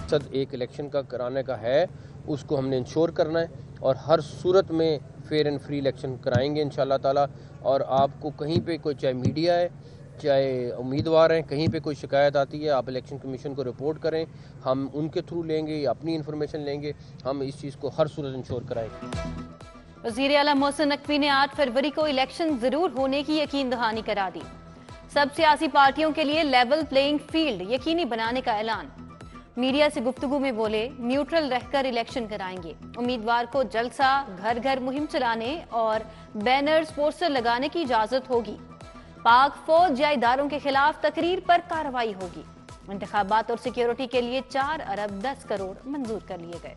मकसद एक इलेक्शन का कराने का है, उसको हमने इंश्योर करना है और हर सूरत में फेयर एंड फ्री इलेक्शन कराएंगे इंशाल्लाह ताला। और आपको कहीं पे कोई, चाहे मीडिया है चाहे उम्मीदवार हैं, कहीं पे कोई शिकायत आती है आप इलेक्शन कमीशन को रिपोर्ट करें, हम उनके थ्रू लेंगे या अपनी इन्फॉर्मेशन लेंगे, हम इस चीज़ को हर सूरत इंश्योर कराएंगे। वज़ीर आला मोहसिन नकवी ने 8 फरवरी को इलेक्शन जरूर होने की यकीन दहानी करा दी। सब सियासी पार्टियों के लिए लेवल प्लेइंग फील्ड यकीनी बनाने का ऐलान। मीडिया से गुफ्तगू में बोले, न्यूट्रल रहकर इलेक्शन कराएंगे। उम्मीदवार को जलसा, घर घर मुहिम चलाने और बैनर्स पोस्टर लगाने की इजाजत होगी। पाक फौज या इदारों के खिलाफ तकरीर पर कार्रवाई होगी। इंतखाबात और सिक्योरिटी के लिए 4 अरब 10 करोड़ मंजूर कर लिए गए।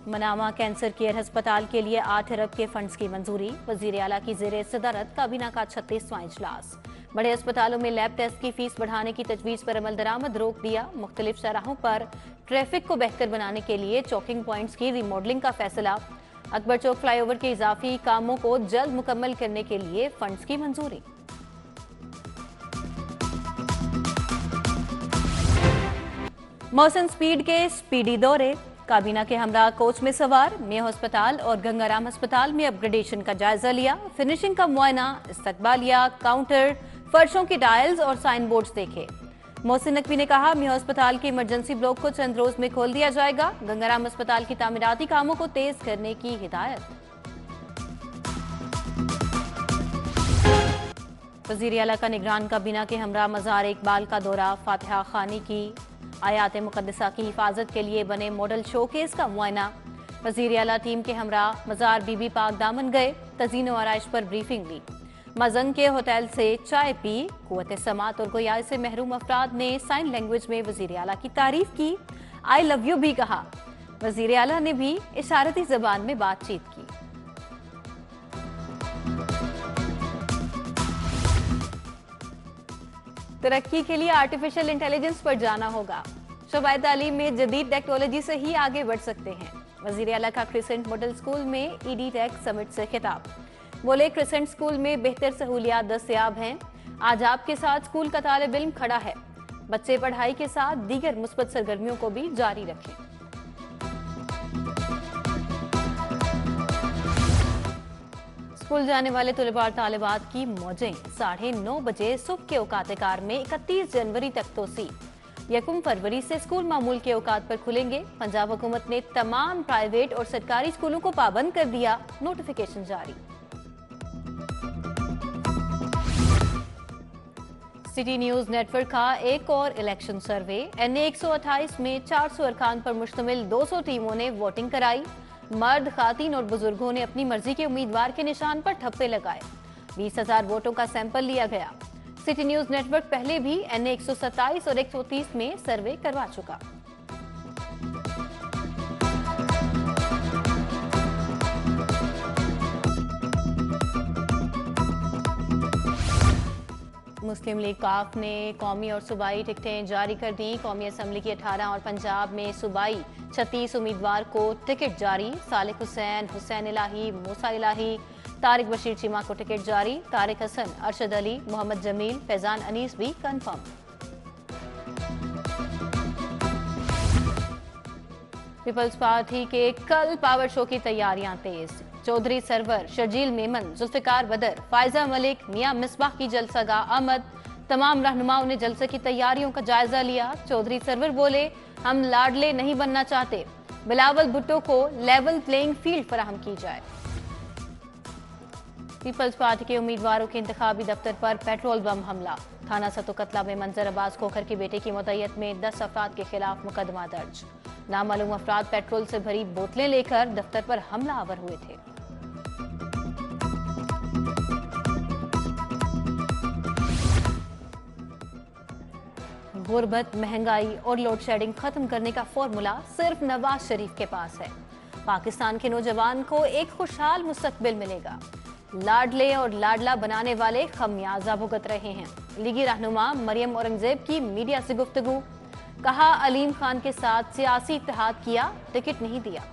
मनामा कैंसर केयर अस्पताल के लिए 8 अरब के फंड्स की मंजूरी। वजीर आला की जेर सदारत काबीना का 36वां इजलास। बड़े अस्पतालों में लैब टेस्ट की फीस बढ़ाने की तजवीज पर अमल दरामद रोक दिया। मुख्तलिफ शराहों पर ट्रैफिक को बेहतर बनाने के लिए चौकिंग पॉइंट्स की रिमॉडलिंग का फैसला। अकबर चौक फ्लाईओवर के इजाफी कामों को जल्द मुकम्मल करने के लिए फंड्स की मंजूरी। मोहसिन स्पीड के स्पीडी दौरे। काबीना के हमरा कोच में सवार मेयो अस्पताल और गंगाराम अस्पताल में अपग्रेडेशन का जायजा लिया। फिनिशिंग का मुआयना, इस्तकबालिया, काउंटर, फर्शों की टाइल्स और साइन बोर्ड्स देखे। मोहसिन नकवी ने कहा, मेयो अस्पताल के इमरजेंसी ब्लॉक को चंद रोज में खोल दिया जाएगा। गंगाराम अस्पताल की तामीराती कामों को तेज करने की हिदायत। वजीर आला का निगरान काबीना के हमरा मज़ार इकबाल का दौरा। फातिहा खानी की आयात मुक़द्दसा की हिफाजत के लिए बने मॉडल शोकेस का मुआयना। वजीर आला टीम के हमरा मज़ार बीबी पाक दामन गए। तज़ीन व आराइश पर ब्रीफिंग ली। मजंग के होटल से चाय पी। कुव्वत समात और गोयाई से महरूम अफराद ने साइन लैंग्वेज में वजीर आला की तारीफ की। आई लव यू भी कहा। वजीर आला ने भी इशारती जबान में बातचीत की। तरक्की के लिए आर्टिफिशियल इंटेलिजेंस पर जाना होगा। शोबाए तालीम में जदीद टेक्नोलॉजी से ही आगे बढ़ सकते हैं। वजीर आला का क्रिसेंट मॉडल स्कूल में ईडी टेक समिट से खिताब। बोले, क्रिसेंट स्कूल में बेहतर सहूलियात दस्तयाब हैं। आज आपके साथ स्कूल का तालिब इल्म खड़ा है। बच्चे पढ़ाई के साथ दीगर मुस्बत सरगर्मियों को भी जारी रखें। स्कूल जाने वाले तलबा और तालिबात की मौजें। 9:30 बजे सुबह के औकात कार में 31 जनवरी तक तोसी। 1 फरवरी से स्कूल मामूल के औकात पर खुलेंगे। पंजाब हुकूमत ने तमाम प्राइवेट और सरकारी स्कूलों को पाबंद कर दिया। नोटिफिकेशन जारी। सिटी न्यूज नेटवर्क का एक और इलेक्शन सर्वे। NA 128 में 400 अरकान पर मुश्तमिल 200 टीमों ने वोटिंग कराई। मर्द, खातीन और बुजुर्गों ने अपनी मर्जी के उम्मीदवार के निशान पर ठप्पे लगाए। 20,000 वोटों का सैंपल लिया गया। सिटी न्यूज नेटवर्क पहले भी NA 127 और 130 में सर्वे करवा चुका। मुस्लिम लीग काफ ने कौमी और सूबाई टिकटें जारी कर दी। कौमी असम्बली की 18 और पंजाब में सूबाई 36 उम्मीदवार को टिकट जारी। सालिक हुसैन, हुसैन इलाही, मूसा इलाही, तारिक बशीर चीमा को टिकट जारी। तारिक हसन, अरशद अली, मोहम्मद जमील, फैजान अनीस भी कंफर्म। पीपल्स पार्टी के कल पावर शो की तैयारियां तेज। चौधरी सरवर, शर्जील मेमन, जुल्फिकार बदर, फायजा मलिक, मियां मिसबाह की जलसागाह आमद। तमाम रहनुमाओं ने जलसे की तैयारियों का जायजा लिया। चौधरी सरवर बोले, हम लाडले नहीं बनना चाहते। बिलावल भुट्टो को लेवल प्लेइंग फील्ड फराहम की जाए। पीपल्स पार्टी के उम्मीदवारों के इंतखाबी दफ्तर पर पेट्रोल बम हमला। थाना सतो कतला में मंजर अब्बास खोखर की बेटे की मुद्दत में 10 अफराद के खिलाफ मुकदमा दर्ज। नामालूम अफराद पेट्रोल से भरी बोतलें लेकर दफ्तर पर हमला आवर हुए थे। गुर्बत, महंगाई और लोड शेडिंग खत्म करने का फॉर्मूला सिर्फ नवाज शरीफ के पास है। पाकिस्तान के नौजवान को एक खुशहाल मुस्तकबिल मिलेगा। लाडले और लाडला बनाने वाले खमियाजा भुगत रहे हैं। लीगी रहनुमा मरियम औरंगजेब की मीडिया से गुफ्तगू। कहा, अलीम खान के साथ सियासी इत्तेहाद किया, टिकट नहीं दिया।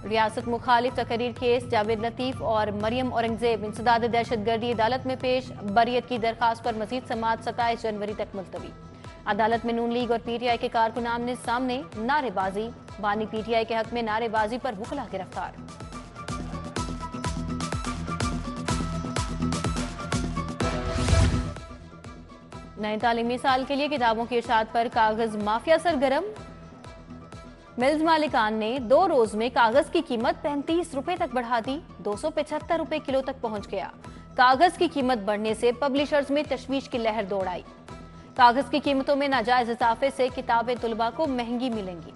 रियासत मुखालिफ तकरीर केस जावेद लतीफ और मरियम औरंगजेब इंसदाद दहशतगर्दी अदालत में पेश। बरियत की दरखास्त पर मजीद समाअत 27 जनवरी तक मुलतवी। अदालत में नून लीग और पीटीआई के कारकुन आमने सामने। नारेबाजी। बानी पीटीआई के हक में नारेबाजी पर वुकला गिरफ्तार। नए तालीमी साल के लिए किताबों की इशाअत पर कागज माफिया सरगर्म। मिल्स मालिकान ने 2 रोज में कागज की कीमत 35 रुपए तक बढ़ा दी। 275 रुपए किलो तक पहुंच गया। कागज की कीमत बढ़ने से पब्लिशर्स में तशवीश की लहर दौड़ आई। कागज की कीमतों में नाजायज इजाफे से किताबें तुलबा को महंगी मिलेंगी।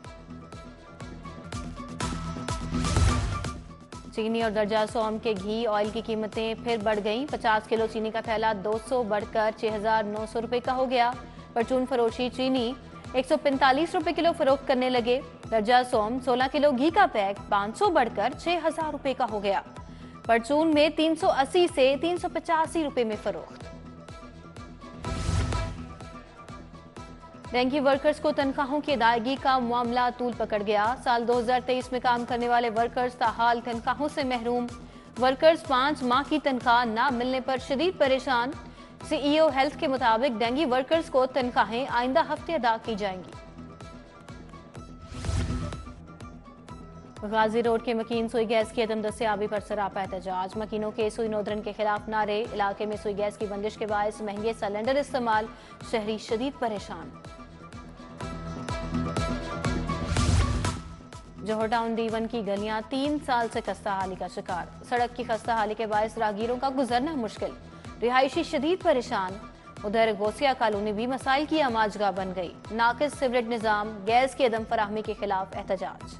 चीनी और दर्जा सोम के घी ऑयल की कीमतें फिर बढ़ गईं। 50 किलो चीनी का थैला 200 बढ़कर 6,900 रुपए का हो गया। परचून फरोशी चीनी 145 रुपए किलो फरोख्त करने लगे। दर्जा सोम 16 किलो घी का पैक 500 बढ़कर 6,000 रुपए का हो गया। परचून में 380 से 385 रुपए में फरोख्त। डेंगी वर्कर्स को तनख्वाहों की अदायगी का मामला तूल पकड़ गया। साल 2023 में काम करने वाले वर्कर्स ताहाल तनख्वाहों से महरूम। वर्कर्स 5 माह की तनख्वाह न मिलने पर शदीद परेशान। सीईओ हेल्थ के मुताबिक डेंगी वर्कर्स को तनख्वाहें आइंदा हफ्ते अदा की जाएंगी। गाजी रोड के मकीन सुई गैस की अदम दस्तयाबी पर सरापा एहतजाज। मकीनों के सुई नोदरन के खिलाफ नारे। इलाके में सुई गैस की बंदिश के बायस महंगे सिलेंडर इस्तेमाल। शहरी शदीद परेशान। जोहर टाउन D1 की गलियां 3 साल से खस्ताहाली का शिकार। सड़क की खस्ताहाली के बायस राहगीरों का गुजरना मुश्किल। रिहायशी शदीद परेशान। उधर गोसिया कॉलोनी भी मसाइल की आमाजगाह बन गई। नाकिस सिवरेज निजाम, गैस की अदम फराहमी के खिलाफ एहतजाज।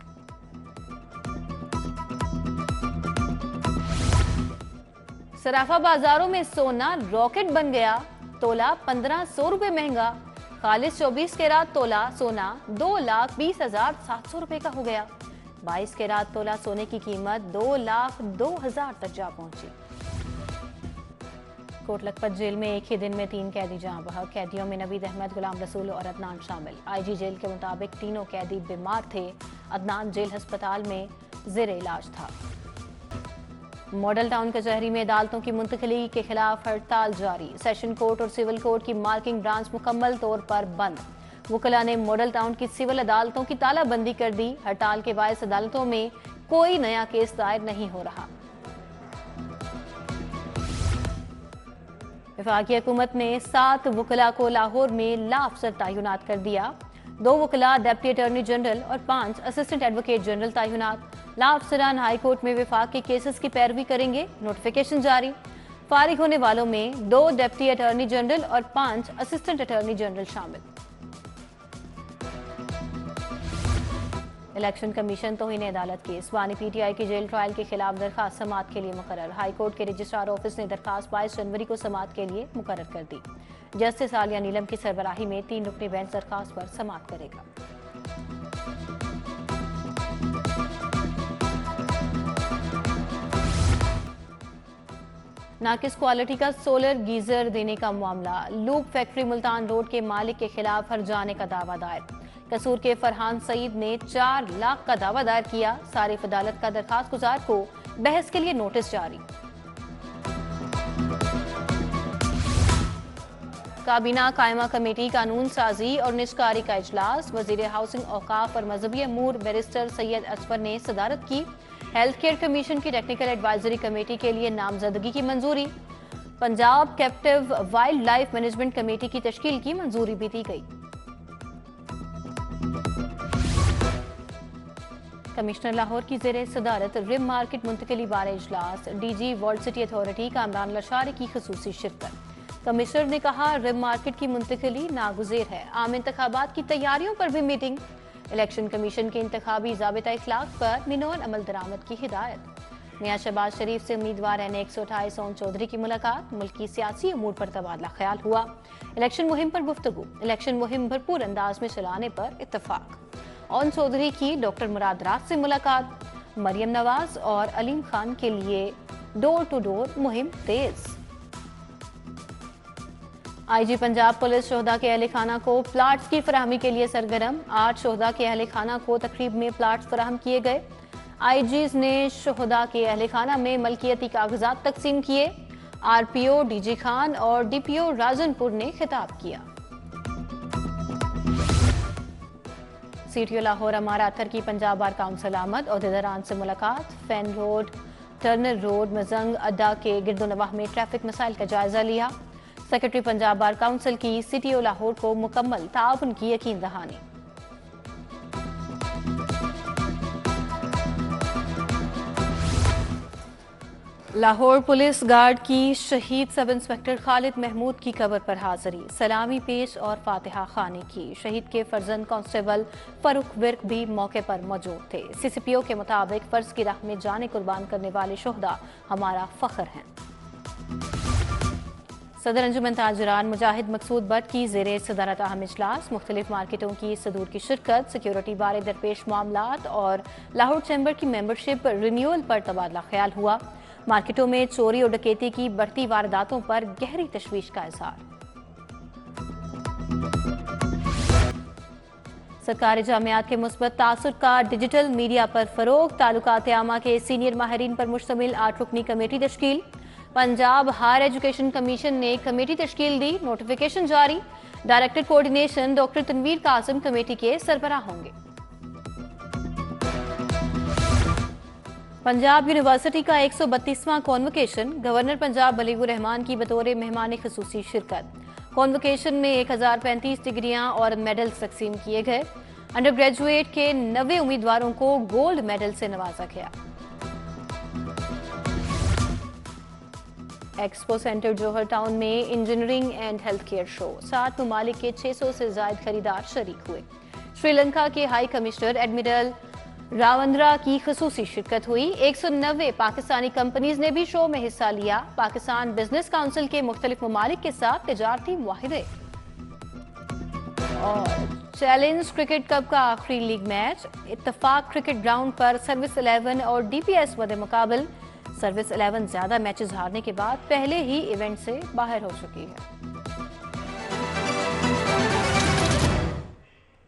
सराफा बाजारों में सोना रॉकेट बन गया। तोला 1500 रुपए महंगा। खालिस 24 कैरात तोला सोना 2,20,700 रुपए का हो गया। 22 कैरात तोला सोने की कीमत 2,02,000 तक जा पहुंची। कोट लखपत जेल में एक ही दिन में 3 कैदी जहां बहक। कैदियों में नवीद अहमद, गुलाम रसूल और अदनान शामिल। आईजी जेल के मुताबिक तीनों कैदी बीमार थे। अदनान जेल अस्पताल में जेर इलाज था। मॉडल टाउन कचहरी में अदालतों की मुंतकली के खिलाफ हड़ताल जारी। सेशन कोर्ट और सिविल कोर्ट की मार्किंग ब्रांच मुकम्मल तौर पर बंद। वकला ने मॉडल टाउन की सिविल अदालतों की तालाबंदी कर दी। हड़ताल के बायस अदालतों में कोई नया केस दायर नहीं हो रहा। वफाकी हुकूमत ने 7 वकला को लाहौर में लाअफसर तैनात कर दिया। 2 वकला डिप्टी अटॉर्नी जनरल और 5 असिस्टेंट एडवोकेट जनरल तैनात। लाअफसरान हाई कोर्ट में विफाक के केसेस की पैरवी करेंगे। नोटिफिकेशन जारी। फारिग होने वालों में 2 डिप्टी अटॉर्नी जनरल और 5 असिस्टेंट अटॉर्नी जनरल शामिल। इलेक्शन कमीशन तौहीन अदालत केस। बानी पीटीआई की जेल ट्रायल के खिलाफ दरखास्त समाअत के लिए मुकर्रर। हाई कोर्ट के रजिस्ट्रार ऑफिस ने दरखास्त 22 जनवरी को समाअत के लिए मुकर्रर कर दी। जस्टिस आलिया नीलम की सरबराही में 3 रुकनी बेंच दरखास्त पर समाअत करेगा। नाकिस क्वालिटी का सोलर गीजर देने का मामला। लूप फैक्ट्री मुल्तान रोड के मालिक के खिलाफ हर्जाने का दावा दायर। कसूर के फरहान सईद ने 4 लाख का दावा दायर किया। सारिफ अदालत का दरखास्त गुजार को बहस के लिए नोटिस जारी। काबीना कायमा कमेटी कानून साजी और निष्कारी का इजलास। वजीर हाउसिंग औकाफ और मजहबी अमूर बैरिस्टर सैयद असफर ने सदारत की। हेल्थ केयर कमीशन की टेक्निकल एडवाइजरी कमेटी के लिए नामजदगी की मंजूरी। Punjab captive wild life management committee की तश्कील की मंजूरी भी दी गई। कमिश्नर लाहौर की जेर सदारत रिम मार्केट मुंतकली बारे इजलास। DG world city authority Kamran Lashari की खसूसी शिरकत। कमिश्नर ने कहा रिम मार्केट की मुंतकली नागुज़ेर है। आम इंतखाबात की तैयारियों पर भी मीटिंग। इलेक्शन कमीशन के इंतखाबी ज़ाबिता इखलाक पर मिनोन अमल दरामद की हिदायत। मियां शहबाज शरीफ से उम्मीदवार NA 128 ओन चौधरी की मुलाकात। मुल्क की सियासी अमूर पर तबादला ख्याल हुआ। इलेक्शन मुहिम पर गुफ्तगू। इलेक्शन मुहिम भरपूर अंदाज में चलाने पर इत्तफाक। ओन चौधरी की डॉक्टर मुराद राज से मुलाकात। मरियम नवाज और अलीम खान के लिए डोर टू डोर मुहिम तेज। आईजी पंजाब पुलिस शोहदा के अहले खाना को प्लाट्स की फराहमी के लिए सरगर्म। 8 शोहदा के अहले खाना को तकरीब में प्लाट्स फराहम किए गए। आईजीज ने शोहदा के अहले खाना में मलकियती कागजात तकसीम किए। आरपीओ डीजी खान और डीपीओ राजनपुर ने खिताब किया। सीटीओ लाहौर अमारात की पंजाब बार काउंसिल आमद, ओहदेदारान से मुलाकात। Fan road, Turner road, Mazang अड्डा के गिरदोनवाह में ट्रैफिक मसाइल का जायजा लिया। सेक्रेटरी पंजाब बार काउंसिल की सीटीओ लाहौर को मुकम्मल ताउन की यकीन दहानी। लाहौर पुलिस गार्ड की शहीद सब इंस्पेक्टर खालिद महमूद की कब्र पर हाजिरी, सलामी पेश और फातिहा खानी की। शहीद के फर्जंद कांस्टेबल फरूख विर्क भी मौके पर मौजूद थे। सीसीपीओ के मुताबिक फर्ज की राह में जाने कुर्बान करने वाले शोहदा हमारा फख्र हैं। सदर अंजुमन ताजरान मुजाहिद मकसूद बट की ज़ेरे सदारत अहम इजलास, मुख्तलिफ मार्केटों की सदूर की शिरकत, सिक्योरिटी बारे दरपेश मामलात और लाहौर चैम्बर की मेंबरशिप रिन्यूअल पर तबादला ख्याल हुआ। मार्केटों में चोरी और डकैती की बढ़ती वारदातों पर गहरी तशवीश का इजहार। सरकारी जामियात के मुस्बत तासुर का डिजिटल मीडिया पर फरोग, तालुकात आमा के सीनियर माहिरीन पर मुश्तमिल 8 रुकनी कमेटी तश्कील। पंजाब हायर एजुकेशन कमीशन ने कमेटी तश्कील दी, नोटिफिकेशन जारी। Director coordination doctor Tanveer Qasim committee के सरबराह होंगे। पंजाब यूनिवर्सिटी का 132वां कॉन्वोकेशन, गवर्नर पंजाब बलीगुर रहमान की बतौर मेहमान खसूसी शिरकत। कॉन्वोकेशन में 1035 डिग्रियां और मेडल्स तकसीम किए गए। अंडर ग्रेजुएट के 90 उम्मीदवारों को गोल्ड मेडल से नवाजा गया। एक्सपो सेंटर जौहर टाउन में engineering and health care show, 7 ममालिक के 600 से जायद खरीदार शरीक हुए। श्रीलंका के हाई कमिश्नर एडमिरल रावंद्रा की खसूसी शिरकत हुई। 190 पाकिस्तानी कंपनीज ने भी शो में हिस्सा लिया। पाकिस्तान बिजनेस काउंसिल के मुख्तलिफ ममालिक के साथ तिजारती मुआहिदे। और चैलेंज क्रिकेट कप का आखिरी लीग मैच, इत्तफाक क्रिकेट ग्राउंड पर सर्विस 11 और डीपीएस मदे मुकाबल। सर्विस 11 ज्यादा मैचेस हारने के बाद पहले ही इवेंट से बाहर हो चुकी है।